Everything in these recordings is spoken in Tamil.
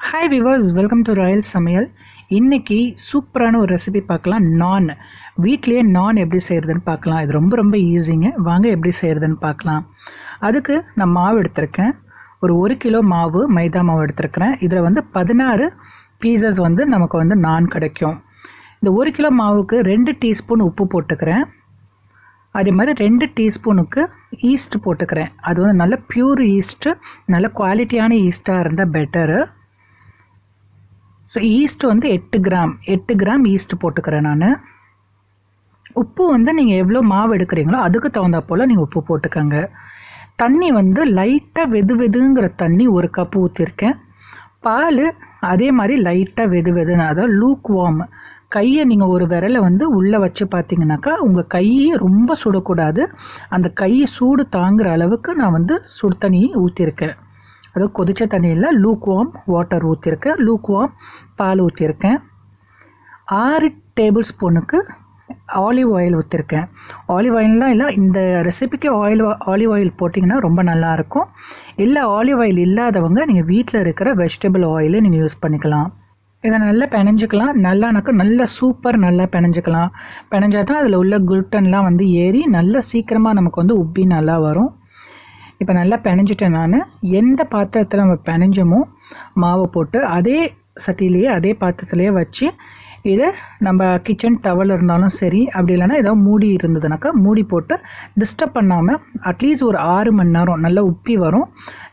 Hi viewers, welcome to Royal சமையல். இன்றைக்கி சூப்பரான ஒரு ரெசிபி பார்க்கலாம். நான் வீட்லேயே நான் எப்படி செய்கிறதுன்னு பார்க்கலாம். இது ரொம்ப ரொம்ப ஈஸிங்க. வாங்க எப்படி செய்கிறதுன்னு பார்க்கலாம். அதுக்கு நான் மாவு எடுத்திருக்கேன். ஒரு 1 கிலோ மாவு, மைதா மாவு எடுத்திருக்கிறேன். இதில் வந்து 16 பீசஸ் வந்து நமக்கு வந்து நான் கிடைக்கும். இந்த 1 கிலோ மாவுக்கு 2 டீஸ்பூன் உப்பு போட்டுக்கிறேன். அதே மாதிரி 2 டீஸ்பூனுக்கு ஈஸ்ட் போட்டுக்கிறேன். அது வந்து நல்ல பியூர் ஈஸ்ட்டு, நல்ல குவாலிட்டியான ஈஸ்ட்டாக இருந்தால் பெட்டரு. ஸோ ஈஸ்ட் வந்து 8 கிராம் ஈஸ்ட் போட்டுக்கிறேன் நான். உப்பு வந்து நீங்கள் எவ்வளோ மாவு எடுக்கிறீங்களோ அதுக்கு தகுந்தா போல் நீங்கள் உப்பு போட்டுக்கோங்க. தண்ணி வந்து லைட்டாக வெதுங்கிற தண்ணி 1 கப் ஊற்றிருக்கேன். பால் அதே மாதிரி லைட்டாக வெதுன்னு, அதாவது லூக் வார்ம். கையை நீங்கள் ஒரு விரலை வந்து உள்ளே வச்சு பார்த்தீங்கன்னாக்கா உங்கள் கையை ரொம்ப சுடக்கூடாது. அந்த கையை சூடு தாங்குகிற அளவுக்கு நான் வந்து சுடு தண்ணி ஊற்றிருக்கேன். அதாவது கொதிச்ச தண்ணியில் லூக் வார்ம் வாட்டர் ஊற்றிருக்கேன். லூக் வார்ம் பால் ஊற்றிருக்கேன். 6 டேபிள் ஸ்பூனுக்கு ஆலிவ் ஆயில் ஊற்றிருக்கேன். ஆலிவ் ஆயிலெலாம் இல்லை, இந்த ரெசிபிக்கு ஆலிவ் ஆயில் போட்டிங்கன்னா ரொம்ப நல்லாயிருக்கும். இல்லை ஆலிவ் ஆயில் இல்லாதவங்க நீங்கள் வீட்டில் இருக்கிற வெஜிடபிள் ஆயிலை நீங்கள் யூஸ் பண்ணிக்கலாம். இதை நல்லா பிணைஞ்சிக்கலாம். நல்லா சூப்பர் நல்லா பிணைஞ்சிக்கலாம். பிணைஞ்சால் தான் அதில் உள்ள குளுட்டன்லாம் வந்து ஏறி நல்லா சீக்கிரமாக நமக்கு வந்து உப்பி நல்லா வரும். இப்போ நல்லா பிணைஞ்சிட்டேன். நான் எந்த பாத்திரத்தில் நம்ம பிணைஞ்சமோ மாவை போட்டு அதே சட்டிலேயே அதே பாத்திரத்துலேயே வச்சு இதை நம்ம கிச்சன் டவல் இருந்தாலும் சரி, அப்படி இல்லைனா ஏதோ மூடி இருந்ததுனாக்கா மூடி போட்டு டிஸ்டர்ப் பண்ணாமல் அட்லீஸ்ட் ஒரு 6 மணி நேரம் நல்லா உப்பி வரும்.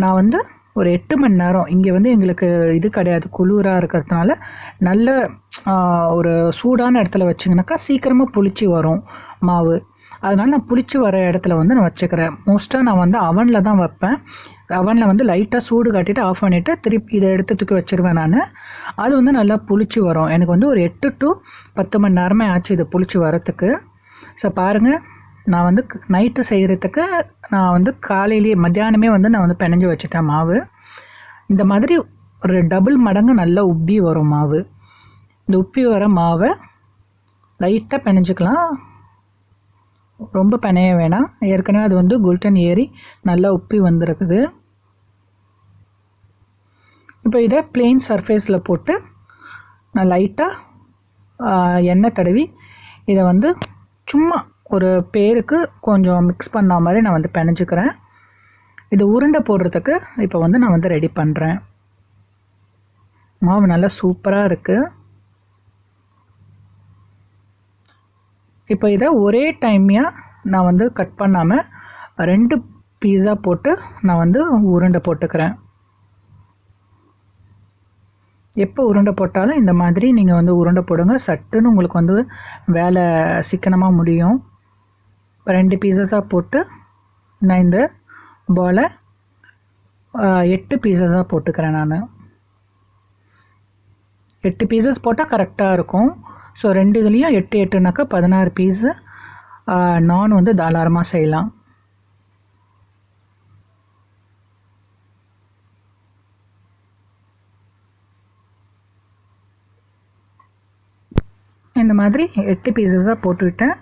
நான் வந்து ஒரு 8 மணி நேரம், இங்கே வந்து எங்களுக்கு இது கிடையாது, குளிராக இருக்கிறதுனால நல்ல ஒரு சூடான இடத்துல வச்சிங்கனாக்கா சீக்கிரமாக புளிச்சு வரும் மாவு. அதனால் நான் புளிச்சு வர இடத்துல வந்து நான் வச்சுக்கிறேன். மோஸ்ட்டாக நான் வந்து அவனில் தான் வைப்பேன். அவனில் வந்து லைட்டாக சூடு காட்டிட்டு ஆஃப் பண்ணிவிட்டு திருப்பி இதை எடுத்து தூக்கி வச்சுருவேன் நான். அது வந்து நல்லா புளிச்சு வரும். எனக்கு வந்து ஒரு 8 to 10 மணி நேரமே ஆச்சு இது புளிச்சு வரத்துக்கு. ஸோ பாருங்கள், நான் வந்து நைட்டு செய்கிறதுக்கு நான் வந்து காலையிலேயே மத்தியானமே வந்து நான் வந்து பிணைஞ்சு வச்சுட்டேன் மாவு. இந்த மாதிரி ஒரு டபுள் மடங்கு நல்லா உப்பி வரும் மாவு. இந்த உப்பி வர மாவை லைட்டாக பிணைஞ்சிக்கலாம், ரொம்ப பிணைய வேணாம். ஏற்கனவே அது வந்து குளுட்டன் ஏறி நல்லா உப்பி வந்துருக்குது. இப்போ இதை பிளெயின் சர்ஃபேஸில் போட்டு நான் லைட்டாக எண்ணெய் தடவி இதை வந்து சும்மா ஒரு பேருக்கு கொஞ்சம் மிக்ஸ் பண்ண மாதிரி நான் வந்து பிணைஞ்சிக்கிறேன். இது உருண்டை போடுறதுக்கு இப்போ வந்து நான் வந்து ரெடி பண்ணுறேன். மாவு நல்லா சூப்பராக இருக்குது. இப்போ இதை ஒரே டைமையாக நான் வந்து கட் பண்ணாமல் 2 பீஸா போட்டு நான் வந்து உருண்டை போட்டுக்கிறேன். எப்போ உருண்டை போட்டாலும் இந்த மாதிரி நீங்கள் வந்து உருண்டை போடுங்க. சட்டுன்னு உங்களுக்கு வந்து வேலை சிக்கனமாக முடியும். இப்போ 2 பீஸஸாக போட்டு நான் இந்த பாலை 8 பீஸஸாக போட்டுக்கிறேன். நான் 8 பீசஸ் போட்டால் கரெக்டாக இருக்கும். ஸோ 2 இதுலேயும் 8னாக்கா 16 பீஸு நான் வந்து தாராளமாக செய்யலாம். இந்த மாதிரி 8 பீஸஸாக போட்டுக்கிட்டேன்.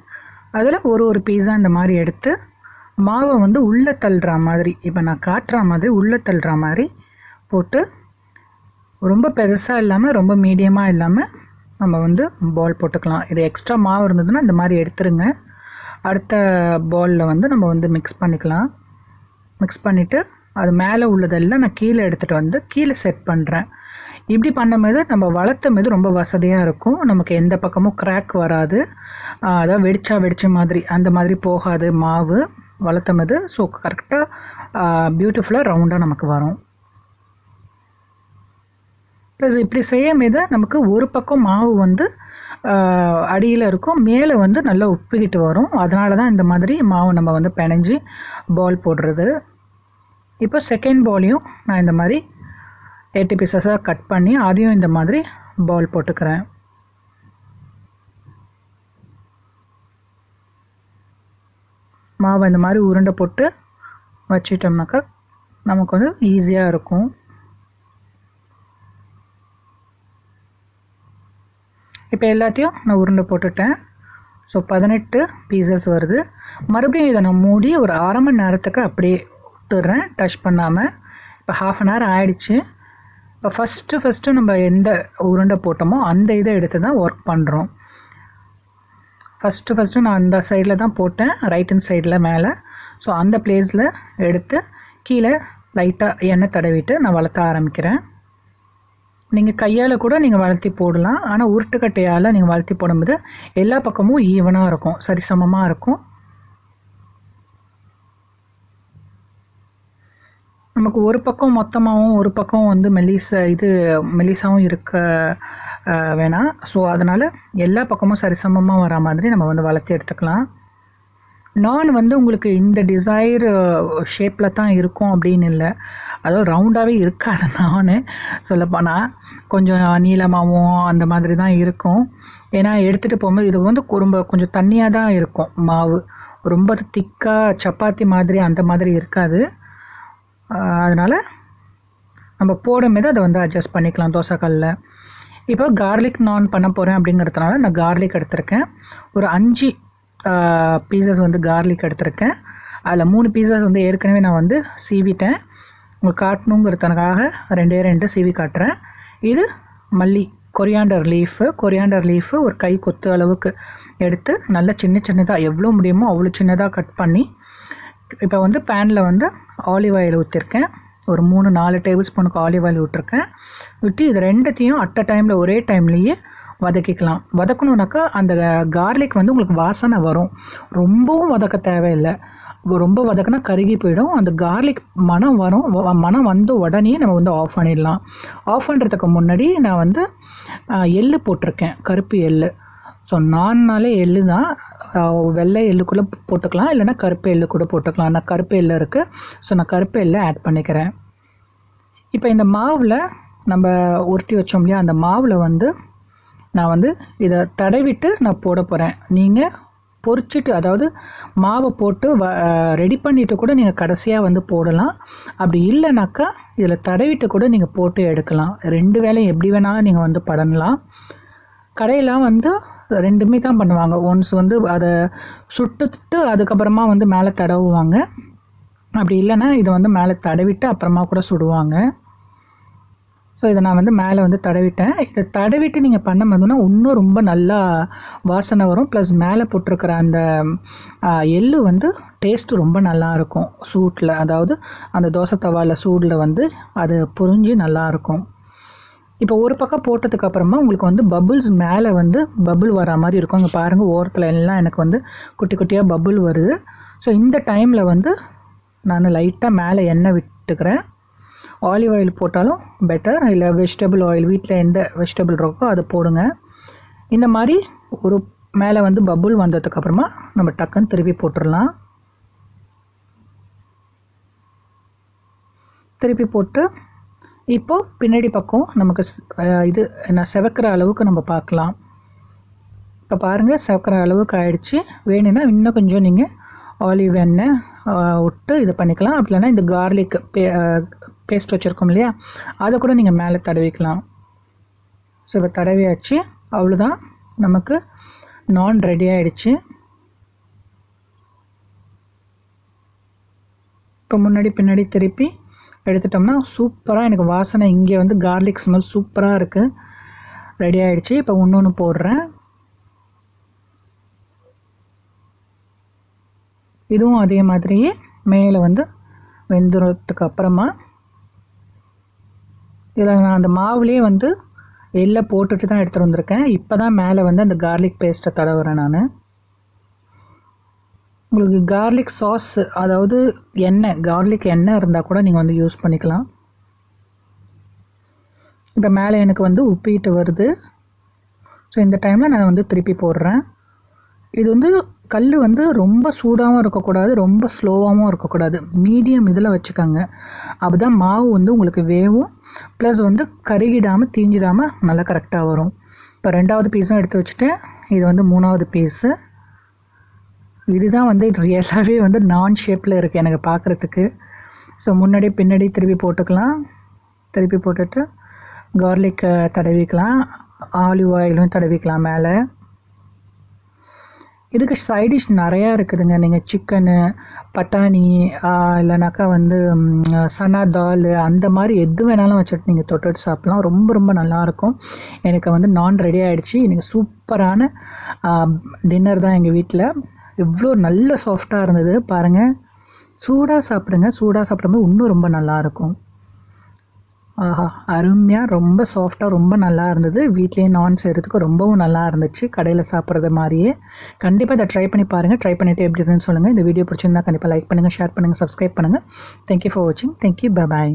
அதில் ஒரு பீஸா இந்த மாதிரி எடுத்து மாவை வந்து உள்ளே தள்ளுற மாதிரி, இப்போ நான் காட்டுற மாதிரி உள்ளே தள்ளுற மாதிரி போட்டு, ரொம்ப பெருசாக இல்லாமல் ரொம்ப மீடியமாக இல்லாமல் நம்ம வந்து பால் போட்டுக்கலாம். இது எக்ஸ்ட்ரா மாவு இருந்ததுன்னா இந்த மாதிரி எடுத்துருங்க. அடுத்த பாலில் வந்து நம்ம வந்து மிக்ஸ் பண்ணிக்கலாம். மிக்ஸ் பண்ணிவிட்டு அது மேலே உள்ளதெல்லாம் நான் கீழே எடுத்துகிட்டு வந்து கீழே செட் பண்ணுறேன். இப்படி பண்ணும்போது நம்ம வளர்த்தும் போது ரொம்ப வசதியாக இருக்கும். நமக்கு எந்த பக்கமும் கிராக் வராது. அதாவது வெடிச்ச மாதிரி அந்த மாதிரி போகாது மாவு வளர்த்தும் போது. ஸோ கரெக்டாக பியூட்டிஃபுல்லாக ரவுண்டாக நமக்கு வரும். ப்ளஸ் இப்படி செய்யும்போது நமக்கு ஒரு பக்கம் மாவு வந்து அடியில் இருக்கும், மேலே வந்து நல்லா உப்பிக்கிட்டு வரும். அதனால தான் இந்த மாதிரி மாவு நம்ம வந்து பிணைஞ்சி பால் போடுறது. இப்போ செகண்ட் பாலையும் நான் இந்த மாதிரி 8 பீசஸாக கட் பண்ணி அதையும் இந்த மாதிரி பால் போட்டுக்கிறேன். மாவை இந்த மாதிரி உருண்டை போட்டு வச்சிட்டோம்னாக்கா நமக்கு வந்து ஈஸியாக இருக்கும். இப்போ எல்லாத்தையும் நான் உருண்டை போட்டுட்டேன். ஸோ 18 பீசஸ் வருது. மறுபடியும் இதை நான் மூடி ஒரு 1/2 மணி நேரத்துக்கு அப்படியே விட்டுடுறேன், டச் பண்ணாமல். இப்போ 1/2 அன் ஹவர் ஆகிடுச்சு. இப்போ ஃபஸ்ட்டு நம்ம எந்த உருண்டை போட்டோமோ அந்த இதை எடுத்து தான் ஒர்க் பண்ணுறோம். ஃபஸ்ட்டு நான் அந்த சைடில் தான் போட்டேன், ரைட் ஹேண்ட் சைடில் மேலே. ஸோ அந்த பிளேஸில் எடுத்து கீழே லைட்டாக எண்ணெய் தடவிட்டு நான் வளர்த்த ஆரம்பிக்கிறேன். நீங்கள் கையால் கூட நீங்கள் வளர்த்தி போடலாம். ஆனால் உருட்டுக்கட்டையால் நீங்கள் வளர்த்தி போடும்போது எல்லா பக்கமும் ஈவனாக இருக்கும், சரிசமமாக இருக்கும். நமக்கு ஒரு பக்கம் மொத்தமாகவும் ஒரு பக்கம் வந்து மெல்லிசாகவும் இருக்க வேணாம். ஸோ அதனால் எல்லா பக்கமும் சரிசமமாக வர மாதிரி நம்ம வந்து வளர்த்தி எடுத்துக்கலாம். நான் வந்து உங்களுக்கு இந்த டிசைர் ஷேப்பில் தான் இருக்கும் அப்படின்னு இல்லை, அதாவது ரவுண்டாகவே இருக்காது. நான் சொல்லப்போனால் கொஞ்சம் நீளமாகவும் அந்த மாதிரி தான் இருக்கும். ஏன்னா எடுத்துகிட்டு போகும்போது இது வந்து கொஞ்சம் தண்ணியாக தான் இருக்கும் மாவு, ரொம்ப திக்காக சப்பாத்தி மாதிரி அந்த மாதிரி இருக்காது. அதனால் நம்ம போடும்போது அதை வந்து அட்ஜஸ்ட் பண்ணிக்கலாம் தோசைக்கல்லில். இப்போ கார்லிக் நான் பண்ண போகிறேன் அப்படிங்கிறதுனால நான் கார்லிக் எடுத்திருக்கேன். ஒரு 5 பீசஸ் வந்து கார்லிக் எடுத்திருக்கேன். அதில் 3 பீசஸ் வந்து ஏற்கனவே நான் வந்து சீவிட்டேன். உங்களுக்கு காட்டணுங்கிறதுக்காக 2 சீவி காட்டுறேன். இது மல்லி, கொரியாண்டர் லீஃபு ஒரு கை கொத்து அளவுக்கு எடுத்து நல்லா சின்னதாக எவ்வளோ முடியுமோ அவ்வளோ சின்னதாக கட் பண்ணி இப்போ வந்து பேனில் வந்து ஆலிவ் ஆயில் ஊற்றிருக்கேன். ஒரு 3-4 டேபிள் ஸ்பூனுக்கு ஆலிவ் ஆயில் விட்டுருக்கேன். விட்டு இது ரெண்டுத்தையும் அட் அ டைமில் ஒரே டைம்லேயே வதக்கிக்கலாம். வதக்கணுன்னாக்கா அந்த கார்லிக் வந்து உங்களுக்கு வாசனை வரும். ரொம்பவும் வதக்க தேவையில்லை, ரொம்ப வதக்கினா கருகி போயிடும். அந்த கார்லிக் மணம் வரும். மணம் வந்த உடனே நம்ம வந்து ஆஃப் பண்ணிடலாம். ஆஃப் பண்ணுறதுக்கு முன்னாடி நான் வந்து எள்ளு போட்டிருக்கேன், கருப்பு எள்ளு. ஸோ நான்னாலே எள்ளு தான், வெள்ளை எள்ளு கூட போட்டுக்கலாம், இல்லைனா கருப்பு எள்ளு கூட போட்டுக்கலாம். நான் கருப்பு எள்ளு இருக்குது, ஸோ நான் கருப்பு எள்ளு ஆட் பண்ணிக்கிறேன். இப்போ இந்த மாவில் நம்ம உருட்டி வச்சோம் இல்லையா, அந்த மாவில் வந்து நான் வந்து இதை தடவிட்டு நான் போட போகிறேன். நீங்கள் பொரிச்சிட்டு, அதாவது மாவை போட்டு ரெடி பண்ணிவிட்டு கூட நீங்கள் கடைசியாக வந்து போடலாம். அப்படி இல்லைனாக்கா இதில் தடவிட்டு கூட நீங்கள் போட்டு எடுக்கலாம். 2 வேலையும் எப்படி வேணாலும் நீங்கள் வந்து பண்ணலாம். கடையெல்லாம் வந்து 2மே தான் பண்ணுவாங்க. ஒன்ஸ் வந்து அதை சுட்டுட்டு அதுக்கப்புறமா வந்து மேலே தடவுவாங்க. அப்படி இல்லைன்னா இதை வந்து மேலே தடவிட்டு அப்புறமா கூட சுடுவாங்க. ஸோ இதை நான் வந்து மேலே வந்து தடவிட்டேன். இதை தடவிட்டு நீங்கள் பண்ண மாதிரினா இன்னும் ரொம்ப நல்லா வாசனை வரும். ப்ளஸ் மேலே போட்டிருக்கிற அந்த எள்ளு வந்து டேஸ்ட்டு ரொம்ப நல்லாயிருக்கும் சூட்டில், அதாவது அந்த தோசை தவாவில் சூடில் வந்து அது பொரிஞ்சு நல்லாயிருக்கும். இப்போ ஒரு பக்கம் போட்டதுக்கப்புறமா உங்களுக்கு வந்து பபுள்ஸ் மேலே வந்து பபுள் வர மாதிரி இருக்கும். இங்கே பாருங்கள், ஓரத்தில் எல்லாம் எனக்கு வந்து குட்டி குட்டியாக பபுள் வருது. ஸோ இந்த டைமில் வந்து நான் லைட்டாக மேலே எண்ணெய் விட்டுக்கிறேன். ஆலிவ் ஆயில் போட்டாலும் பெட்டர், இல்லை வெஜிடபிள் ஆயில், வீட்டில் எந்த வெஜிடபிள் இருக்கோ அதை போடுங்க. இந்த மாதிரி ஒரு மேலே வந்து பபுள் வந்ததுக்கப்புறமா நம்ம டக்குன்னு திருப்பி போட்டுடலாம். திருப்பி போட்டு இப்போது பின்னாடி பக்கம் நமக்கு இது என்ன செவக்கிற அளவுக்கு நம்ம பார்க்கலாம். இப்போ பாருங்கள், செவக்கிற அளவுக்கு ஆயிடுச்சு. வேணும்னா இன்னும் கொஞ்சம் நீங்கள் ஆலிவ் எண்ணெய் விட்டு இது பண்ணிக்கலாம். அப்படி இல்லைன்னா இந்த கார்லிக் பேஸ்ட் வச்சுருக்கோம் இல்லையா, அதை கூட நீங்கள் மேலே தடவிக்கலாம். ஸோ இப்போ தடவியாச்சு, அவ்வளோதான், நமக்கு நான் ரெடி ஆகிடுச்சு. இப்போ முன்னாடி பின்னாடி திருப்பி எடுத்துட்டோம்னா சூப்பராக, எனக்கு வாசனை இங்கே வந்து கார்லிக் ஸ்மெல் சூப்பராக இருக்குது. ரெடி ஆகிடுச்சு. இப்போ இன்னொன்று போடுறேன். இதுவும் அதே மாதிரியே மேலே வந்து வெந்துறதுக்கு அப்புறமா இதில் நான் அந்த மாவுலேயே வந்து எல்லாம் போட்டுட்டு தான் எடுத்துகிட்டு வந்திருக்கேன். இப்போ தான் மேலே வந்து அந்த கார்லிக் பேஸ்ட்டை தடவுறேன் நான். உங்களுக்கு கார்லிக் சாஸ், அதாவது எண்ணெய், கார்லிக் எண்ணெய் இருந்தால் கூட நீங்கள் வந்து யூஸ் பண்ணிக்கலாம். இப்போ மேலே எனக்கு வந்து உப்பிட்டு வருது. ஸோ இந்த டைமில் நான் வந்து திருப்பி போடுறேன். இது வந்து கல் வந்து ரொம்ப சூடாகவும் இருக்கக்கூடாது, ரொம்ப ஸ்லோவாகவும் இருக்கக்கூடாது, மீடியம் இதில் வச்சுக்கோங்க. அப்போ தான் மாவு வந்து உங்களுக்கு வேவும், ப்ளஸ் வந்து கருகிடாமல் தீஞ்சிடாமல் நல்லா கரெக்டாக வரும். இப்போ 2வது பீஸும் எடுத்து வச்சுட்டேன். இது வந்து 3வது பீஸு. இதுதான் வந்து ரியலாகவே வந்து நான் ஷேப்பில் இருக்குது எனக்கு பார்க்குறதுக்கு. ஸோ முன்னாடி பின்னாடி திருப்பி போட்டுக்கலாம். திருப்பி போட்டுட்டு கார்லிக்கை தடவிக்கலாம், ஆலிவ் ஆயிலும் தடவிக்கலாம் மேலே. இதுக்கு சைட் டிஷ் நிறையா இருக்குதுங்க. நீங்கள் சிக்கனு, பட்டாணி, இல்லைனாக்கா வந்து சனா தால் அந்த மாதிரி எது வேணாலும் வச்சுட்டு நீங்கள் தொட்டுட்டு சாப்பிட்லாம். ரொம்ப ரொம்ப நல்லாயிருக்கும். எனக்கு வந்து நான் ரெடி ஆகிடுச்சு. எனக்கு சூப்பரான டின்னர் தான் எங்கள் வீட்டில். எவ்வளோ நல்ல சாஃப்டாக இருந்தது பாருங்கள். சூடாக சாப்பிடுங்க. சூடாக சாப்பிடும்போது இன்னும் ரொம்ப நல்லாயிருக்கும். ஆஹா! அருமையாக ரொம்ப சாஃப்டாக ரொம்ப நல்லா இருந்தது. வீட்லேயே நான் செய்கிறதுக்கு ரொம்பவும் நல்லா இருந்துச்சு. கடையில் சாப்பிட்றது மாதிரியே. கண்டிப்பாக இதை ட்ரை பண்ணி பாருங்கள். ட்ரை பண்ணிவிட்டு எப்படி இருக்குன்னு சொல்லுங்கள். இந்த வீடியோ பிடிச்சிருந்தா கண்டிப்பாக லைக் பண்ணுங்கள், ஷேர் பண்ணுங்கள், சப்ஸ்கிரைப் பண்ணுங்கள். தேங்க்யூ ஃபார் வாட்சிங். தேங்க்யூ. Bye bye.